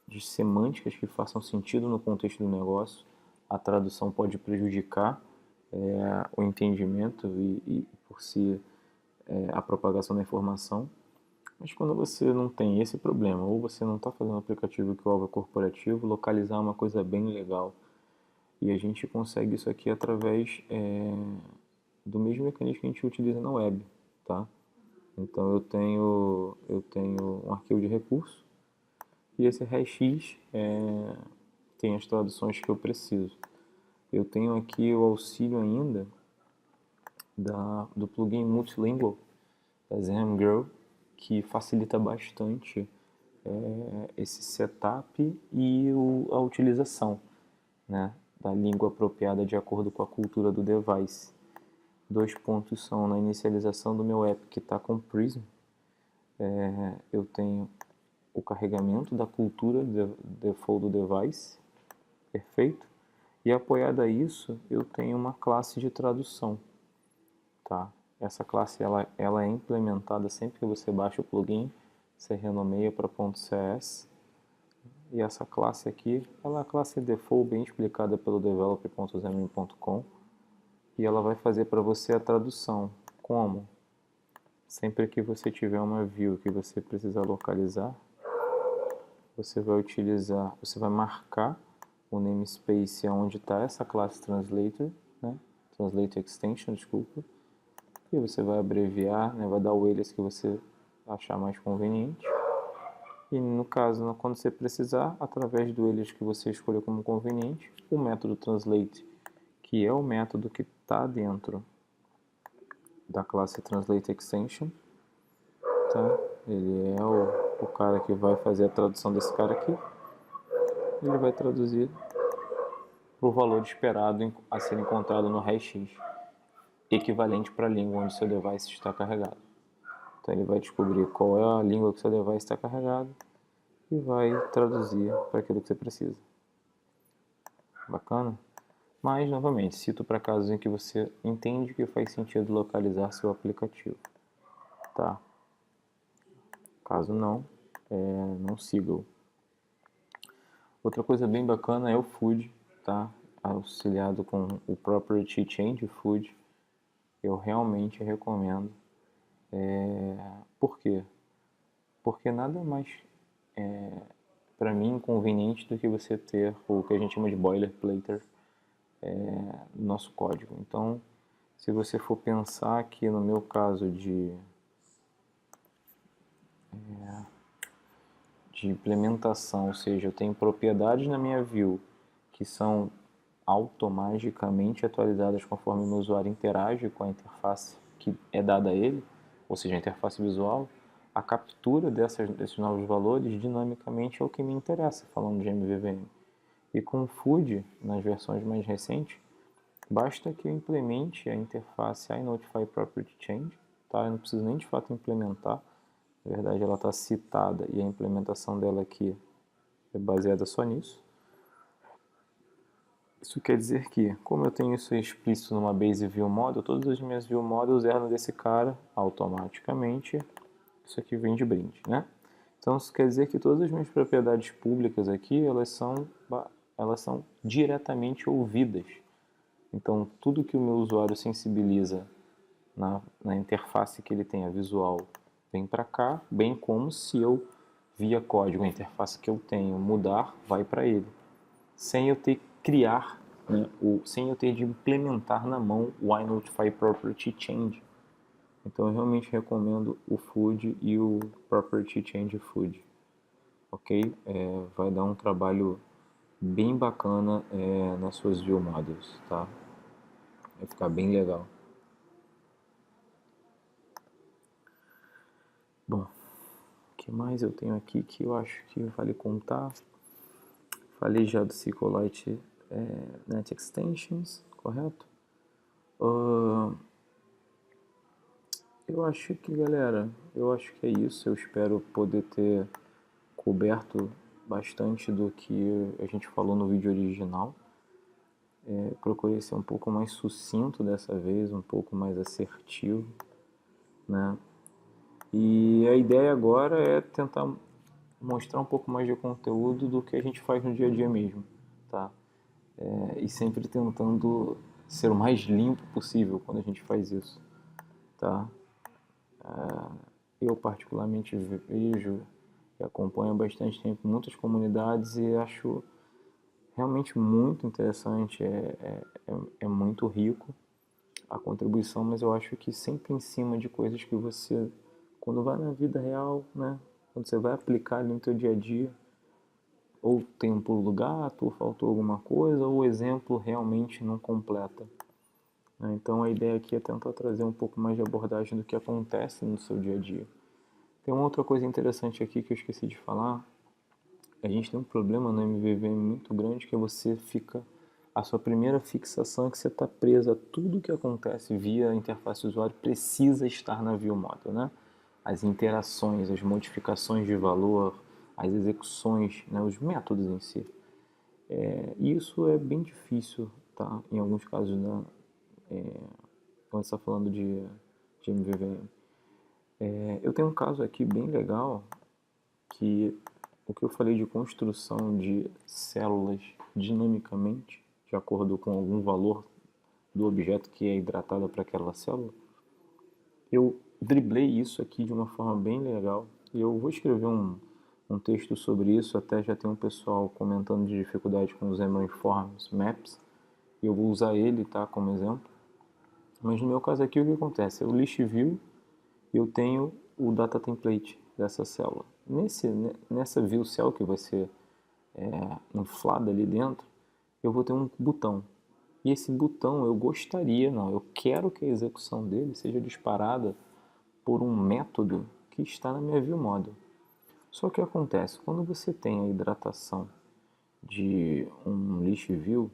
De semânticas que façam sentido no contexto do negócio. A tradução pode prejudicar o entendimento e por si, a propagação da informação. Mas quando você não tem esse problema, ou você não está fazendo um aplicativo que o alvo é corporativo, localizar é uma coisa bem legal. E a gente consegue isso aqui através do mesmo mecanismo que a gente utiliza na web, tá? Então eu tenho um arquivo de recurso e esse RX tem as traduções que eu preciso. Eu tenho aqui o auxílio ainda do plugin Multilingual da ZenGrow, que facilita bastante esse setup e a utilização, né, da língua apropriada de acordo com a cultura do device. 2 pontos são na inicialização do meu app que está com Prism. Eu tenho o carregamento da cultura default do device, perfeito? E apoiado a isso, eu tenho uma classe de tradução, tá? Essa classe ela é implementada sempre que você baixa o plugin, você renomeia para .cs. E essa classe aqui, ela é a classe default bem explicada pelo developer.xamarin.com e ela vai fazer para você a tradução. Como? Sempre que você tiver uma view que você precisa localizar, você vai marcar o namespace onde está essa classe translator, né? Translator extension, desculpa. E você vai abreviar, né? Vai dar o alias que você achar mais conveniente. E no caso, quando você precisar, através do alias que você escolheu como conveniente, o método translate, que é o método que está dentro da classe translate extension, tá? Ele é o cara que vai fazer a tradução desse cara aqui. Ele vai traduzir para o valor esperado a ser encontrado no RX, equivalente para a língua onde seu device está carregado. Então ele vai descobrir qual é a língua que seu device está carregado e vai traduzir para aquilo que você precisa. Bacana? Mas, novamente, cito para casos em que você entende que faz sentido localizar seu aplicativo. Tá? Caso não, não siga-o. Outra coisa bem bacana é o Food, tá? Auxiliado com o Property Change Food. Eu realmente recomendo. Por quê? Porque nada mais para mim conveniente do que você ter o que a gente chama de boilerplate no nosso código. Então, se você for pensar aqui no meu caso de implementação, ou seja, eu tenho propriedades na minha view que são automaticamente atualizadas conforme o meu usuário interage com a interface que é dada a ele, ou seja, a interface visual, a captura desses novos valores dinamicamente é o que me interessa, falando de MVVM. E com o Food, nas versões mais recentes, basta que eu implemente a interface iNotifyPropertyChange, tá? Eu não preciso nem de fato implementar, na verdade ela está citada e a implementação dela aqui é baseada só nisso. Isso quer dizer que, como eu tenho isso explícito numa base view model, todas as minhas view models eram desse cara automaticamente. Isso aqui vem de brinde, né? Então isso quer dizer que todas as minhas propriedades públicas aqui, elas são diretamente ouvidas. Então tudo que o meu usuário sensibiliza na interface que ele tem, a visual, vem para cá, bem como se eu, via código, a interface que eu tenho mudar, vai para ele. Sem eu ter que criar, né, sem eu ter de implementar na mão o iNotifyPropertyChange. Então eu realmente recomendo o Food e o Property Change Food. Ok? Vai dar um trabalho bem bacana nas suas view models, tá? Vai ficar bem legal. Bom, o que mais eu tenho aqui que eu acho que vale contar? Falei já do SQLite Net Extensions, correto? Eu acho que, galera, eu acho que é isso. Eu espero poder ter coberto bastante do que a gente falou no vídeo original. Procurei ser um pouco mais sucinto dessa vez, um pouco mais assertivo, né? E a ideia agora é tentar mostrar um pouco mais de conteúdo do que a gente faz no dia a dia mesmo, tá? E sempre tentando ser o mais limpo possível quando a gente faz isso, tá? Eu particularmente vejo e acompanho há bastante tempo muitas comunidades e acho realmente muito interessante, é muito rico a contribuição, mas eu acho que sempre em cima de coisas que você, quando vai na vida real, né, quando você vai aplicar ali no teu dia a dia, ou tem um pulo do gato, ou faltou alguma coisa, ou o exemplo realmente não completa. Né? Então a ideia aqui é tentar trazer um pouco mais de abordagem do que acontece no seu dia a dia. Tem uma outra coisa interessante aqui que eu esqueci de falar. A gente tem um problema no MVVM muito grande, que é você fica... A sua primeira fixação é que você está preso a tudo que acontece via interface usuário precisa estar na ViewModel, né? As interações, as modificações de valor, as execuções, né? Os métodos em si. E isso é bem difícil, tá? Em alguns casos, né? Quando você está falando de MVVM. Eu tenho um caso aqui bem legal que o que eu falei de construção de células dinamicamente, de acordo com algum valor do objeto que é hidratado para aquela célula, eu driblei isso aqui de uma forma bem legal e eu vou escrever um texto sobre isso. Até já tem um pessoal comentando de dificuldade com os Emery-Forms Maps e eu vou usar ele, tá, como exemplo. Mas no meu caso aqui, o que acontece? Eu list view, eu tenho o data template dessa célula. Nessa view cell que vai ser inflada ali dentro, eu vou ter um botão. E esse botão eu gostaria, não, eu quero que a execução dele seja disparada por um método que está na minha view model. Só que acontece, quando você tem a hidratação de um list view,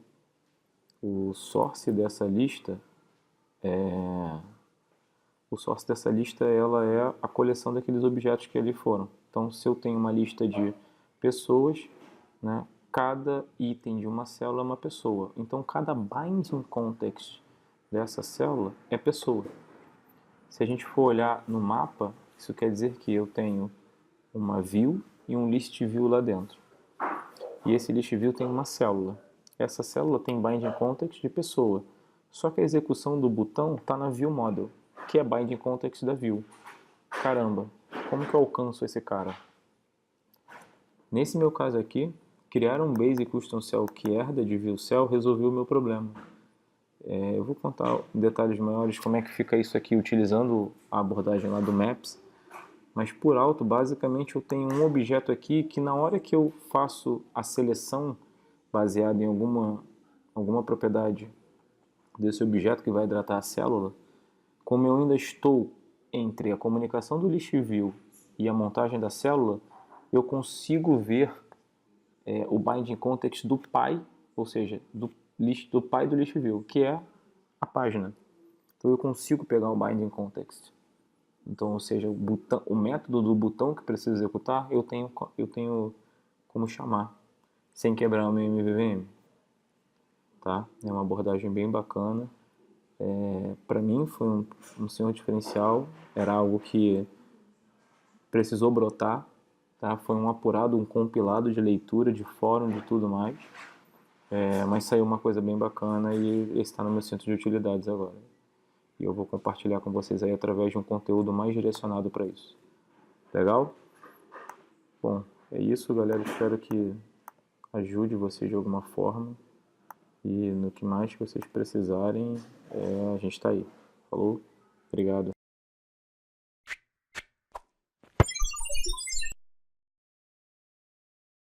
o source dessa lista ela é a coleção daqueles objetos que ali foram. Então, se eu tenho uma lista de pessoas, né, cada item de uma célula é uma pessoa. Então, cada binding context dessa célula é pessoa. Se a gente for olhar no mapa, isso quer dizer que eu tenho uma view e um list view lá dentro. E esse list view tem uma célula. Essa célula tem binding context de pessoa. Só que a execução do botão está na view model, que é binding context da view. Caramba, como que eu alcanço esse cara? Nesse meu caso aqui, criar um base custom cell que herda de view cell resolveu o meu problema. Eu vou contar detalhes maiores como é que fica isso aqui utilizando a abordagem lá do Maps. Mas por alto, basicamente eu tenho um objeto aqui que na hora que eu faço a seleção baseada em alguma propriedade desse objeto que vai hidratar a célula, como eu ainda estou entre a comunicação do list view e a montagem da célula, eu consigo ver o binding context do pai, ou seja, do pai do list view, que é a página. Então eu consigo pegar o binding context. Então, ou seja, o método do botão que preciso executar, eu tenho como chamar, sem quebrar o meu MVVM. Tá? É uma abordagem bem bacana. Para mim foi um senhor diferencial, era algo que precisou brotar, tá? Foi um apurado, um compilado de leitura, de fórum, de tudo mais. Mas saiu uma coisa bem bacana e está no meu centro de utilidades agora. E eu vou compartilhar com vocês aí através de um conteúdo mais direcionado para isso. Legal? Bom, é isso, galera. Espero que ajude vocês de alguma forma. E no que mais que vocês precisarem, a gente está aí. Falou? Obrigado.